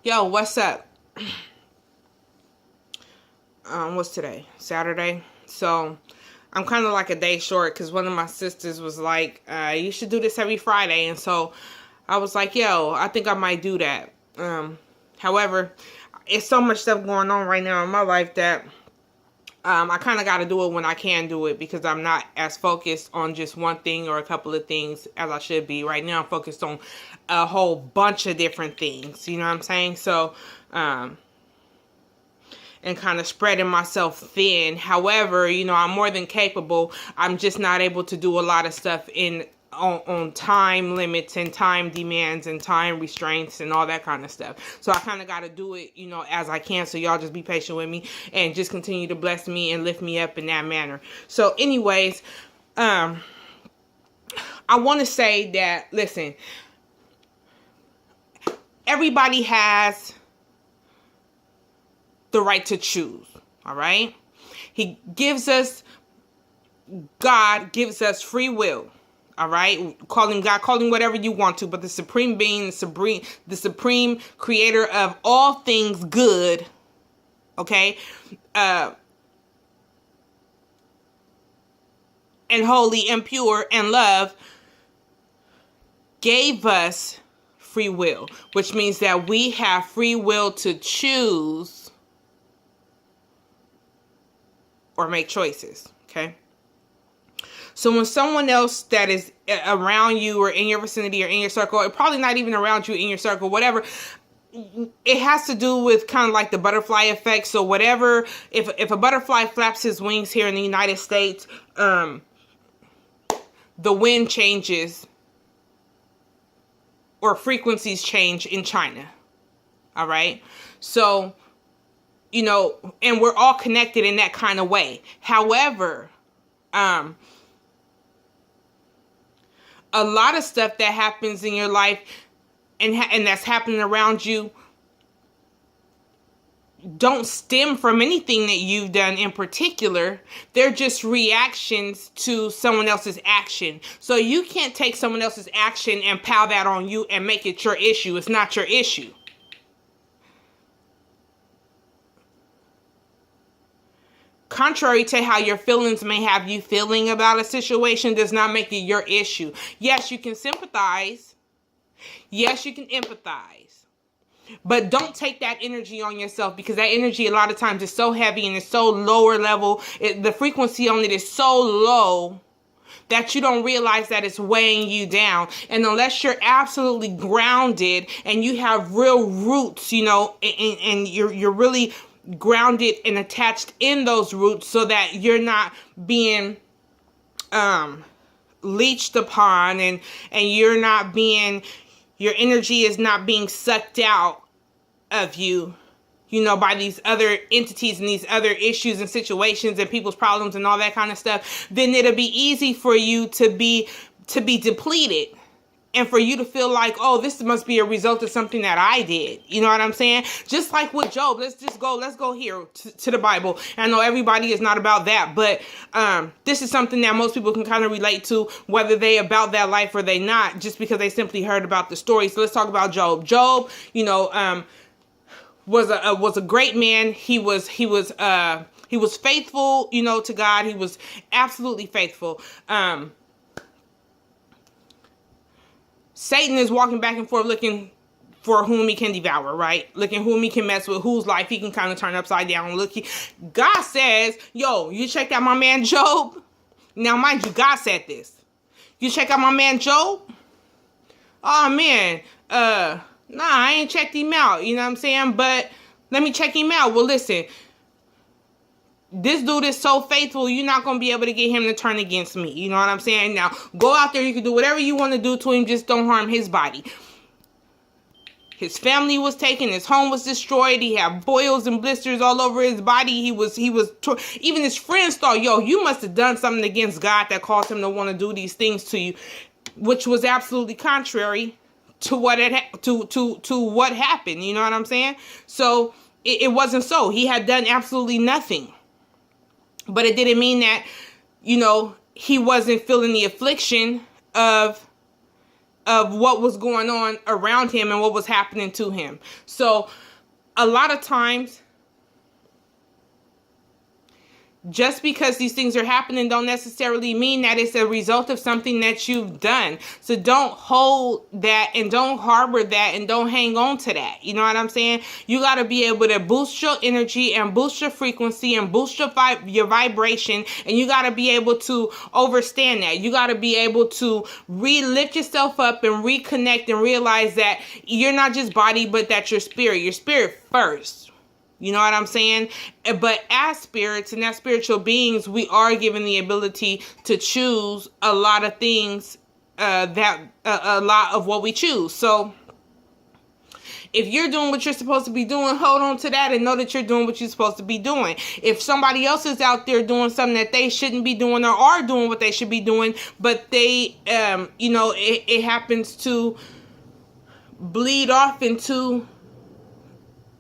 Yo, what's up? What's today? Saturday. So I'm kind of like a day short because one of my sisters was like, "You should do this every Friday," and so I was like, "Yo, I think I might do that." However, it's so much stuff going on right now in my life that I kind of got to do it when I can do it because I'm not as focused on just one thing or a couple of things as I should be. Right now, I'm focused on a whole bunch of different things. You know what I'm saying? So, and kind of spreading myself thin. However, I'm more than capable. I'm just not able to do a lot of stuff on time limits and time demands and time restraints and all that kind of stuff. So I kind of got to do it, as I can. So y'all just be patient with me and just continue to bless me and lift me up in that manner. So anyways, I want to say that, listen, everybody has the right to choose. All right. God gives us free will. All right. Call him God, call him whatever you want to, but the supreme being, the supreme creator of all things good. Okay. And holy and pure and love gave us free will, which means that we have free will to choose or make choices. Okay. So when someone else that is around you or in your vicinity or in your circle, or probably not even around you, in your circle, whatever, it has to do with kind of like the butterfly effect. So whatever, if a butterfly flaps his wings here in the United States, the wind changes or frequencies change in China. All right. So, and we're all connected in that kind of way. However, a lot of stuff that happens in your life and that's happening around you don't stem from anything that you've done in particular. They're just reactions to someone else's action. So you can't take someone else's action and pile that on you and make it your issue. It's not your issue. Contrary to how your feelings may have you feeling about a situation does not make it your issue. Yes, you can sympathize. Yes, you can empathize. But don't take that energy on yourself, because that energy a lot of times is so heavy and it's so lower level. The frequency on it is so low that you don't realize that it's weighing you down. And unless you're absolutely grounded and you have real roots, and you're really grounded and attached in those roots so that you're not being leached upon and you're not being, your energy is not being sucked out of you, by these other entities and these other issues and situations and people's problems and all that kind of stuff, then it'll be easy for you to be depleted. And for you to feel like, oh, this must be a result of something that I did. You know what I'm saying? Just like with Job. Let's go here to the Bible. I know everybody is not about that, but this is something that most people can kind of relate to, whether they about that life or they not, just because they simply heard about the story. So let's talk about Job. Job, was a great man. He was faithful, to God. He was absolutely faithful. Satan is walking back and forth looking for whom he can devour, right? Looking whom he can mess with, whose life he can kind of turn upside down. God says, yo, you checked out my man Job? Now, mind you, God said this. You check out my man Job? Oh, man. Nah, I ain't checked him out. You know what I'm saying? But let me check him out. Well, listen. This dude is so faithful, you're not going to be able to get him to turn against me. You know what I'm saying? Now, go out there. You can do whatever you want to do to him. Just don't harm his body. His family was taken. His home was destroyed. He had boils and blisters all over his body. Even his friends thought, yo, you must have done something against God that caused him to want to do these things to you, which was absolutely contrary to what what happened. You know what I'm saying? So it wasn't so. He had done absolutely nothing. But it didn't mean that, he wasn't feeling the affliction of of what was going on around him and what was happening to him. So a lot of times, just because these things are happening don't necessarily mean that it's a result of something that you've done. So don't hold that and don't harbor that and don't hang on to that. You know what I'm saying? You got to be able to boost your energy and boost your frequency and boost your vibration. And you got to be able to understand that. You got to be able to lift yourself up and reconnect and realize that you're not just body, but that your spirit first. You know what I'm saying? But as spirits and as spiritual beings, we are given the ability to choose a lot of things, a lot of what we choose. So if you're doing what you're supposed to be doing, hold on to that and know that you're doing what you're supposed to be doing. If somebody else is out there doing something that they shouldn't be doing or are doing what they should be doing, but they, it happens to bleed off into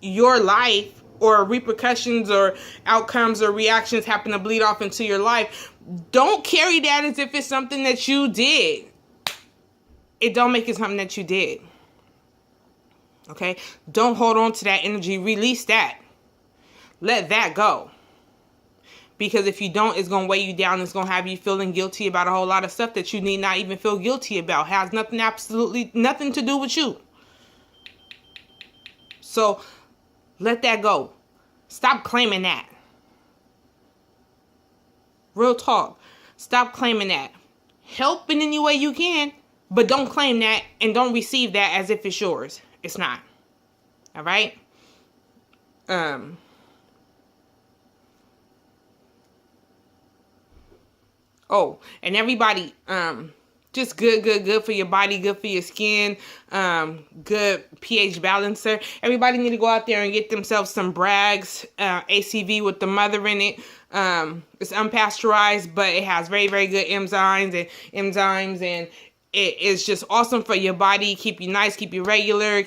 your life, or repercussions or outcomes or reactions happen to bleed off into your life, don't carry that as if it's something that you did. It don't make it something that you did. Okay? Don't hold on to that energy. Release that. Let that go. Because if you don't, it's going to weigh you down. It's going to have you feeling guilty about a whole lot of stuff that you need not even feel guilty about. Has absolutely nothing to do with you. So let that go. Stop claiming that. Real talk. Stop claiming that. Help in any way you can, but don't claim that and don't receive that as if it's yours. It's not. All right? Oh, and everybody, just good for your body, good for your skin, good pH balancer. Everybody need to go out there and get themselves some Bragg's ACV with the mother in it. It's unpasteurized, but it has very, very good enzymes, and it is just awesome for your body. Keep you nice, keep you regular,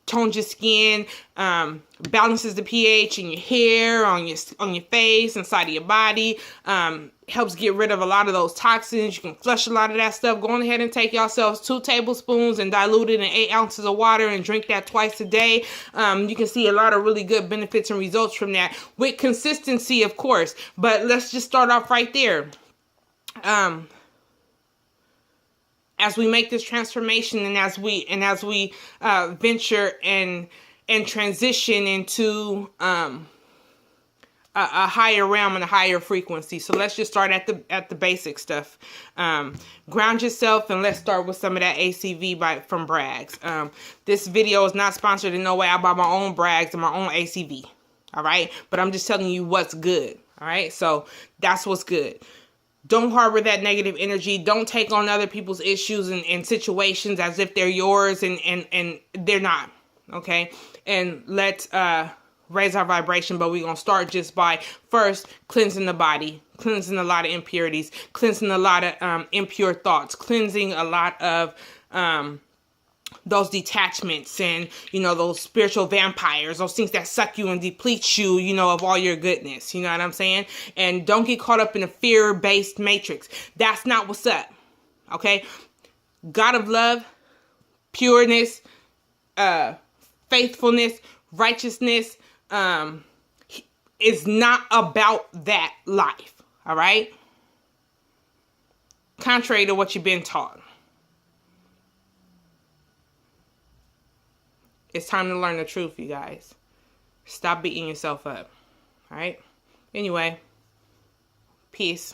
tones your skin, balances the pH in your hair, on your face, inside of your body, helps get rid of a lot of those toxins. You can flush a lot of that stuff. Go on ahead and take yourselves 2 tablespoons and dilute it in 8 ounces of water and drink that twice a day. You can see a lot of really good benefits and results from that with consistency, of course. But let's just start off right there. As we make this transformation and as we venture and transition into a higher realm and a higher frequency. So let's just start at the basic stuff. Ground yourself, and let's start with some of that ACV from Bragg's. This video is not sponsored in no way. I buy my own Bragg's and my own ACV. All right, but I'm just telling you what's good. All right, so that's what's good. Don't harbor that negative energy. Don't take on other people's issues and situations as if they're yours and they're not. Okay? And let's raise our vibration, but we're going to start just by first cleansing the body, cleansing a lot of impurities, cleansing a lot of impure thoughts, cleansing a lot of those detachments and, those spiritual vampires, those things that suck you and deplete you, of all your goodness. You know what I'm saying? And don't get caught up in a fear-based matrix. That's not what's up. Okay? God of love, pureness, faithfulness, righteousness, is not about that life. All right? Contrary to what you've been taught. It's time to learn the truth, you guys. Stop beating yourself up. All right? Anyway, peace.